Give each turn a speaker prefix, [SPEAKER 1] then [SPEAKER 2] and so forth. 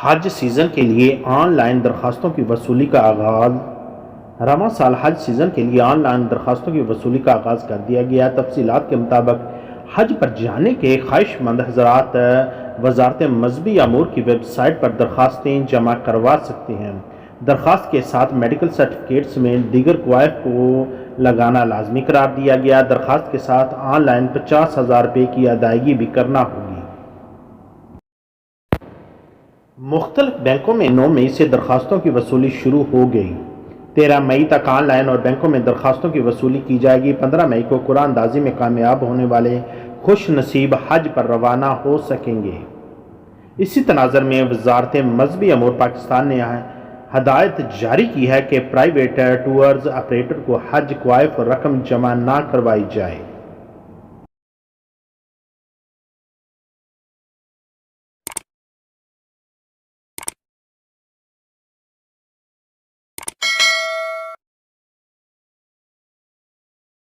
[SPEAKER 1] حج season کے لیے on line درخواستوں کی وصولی کا آغاز۔ رواں سال حج سیزن کے لیے آن لائن درخواستوں کی وصولی کا آغاز کر دیا گیا۔ تفصیلات کے مطابق حج پر جانے کے خواہش مند حضرات وزارت مذہبی امور کی ویب سائٹ پر درخواستیں جمع کروا سکتے ہیں۔ درخواست کے ساتھ میڈیکل سرٹیفکیٹ سمیت دیگر کوائف کو لگانا لازمی قرار دیا گیا۔ درخواست کے ساتھ آن لائن 50,000 روپے کی ادائیگی بھی کرنا ہوگی۔ مختلف بینکوں میں 9 مئی سے درخواستوں کی وصولی شروع ہو گئی۔ 13 مئی تک آن لائن اور بینکوں میں درخواستوں کی وصولی کی جائے گی۔ 15 مئی کو قرآن اندازی میں کامیاب ہونے والے خوش نصیب حج پر روانہ ہو سکیں گے۔ اسی تناظر میں وزارت مذہبی امور پاکستان نے ہدایت جاری کی ہے کہ پرائیویٹ ٹورز آپریٹر کو حج کوائف رقم جمع نہ کروائی جائے۔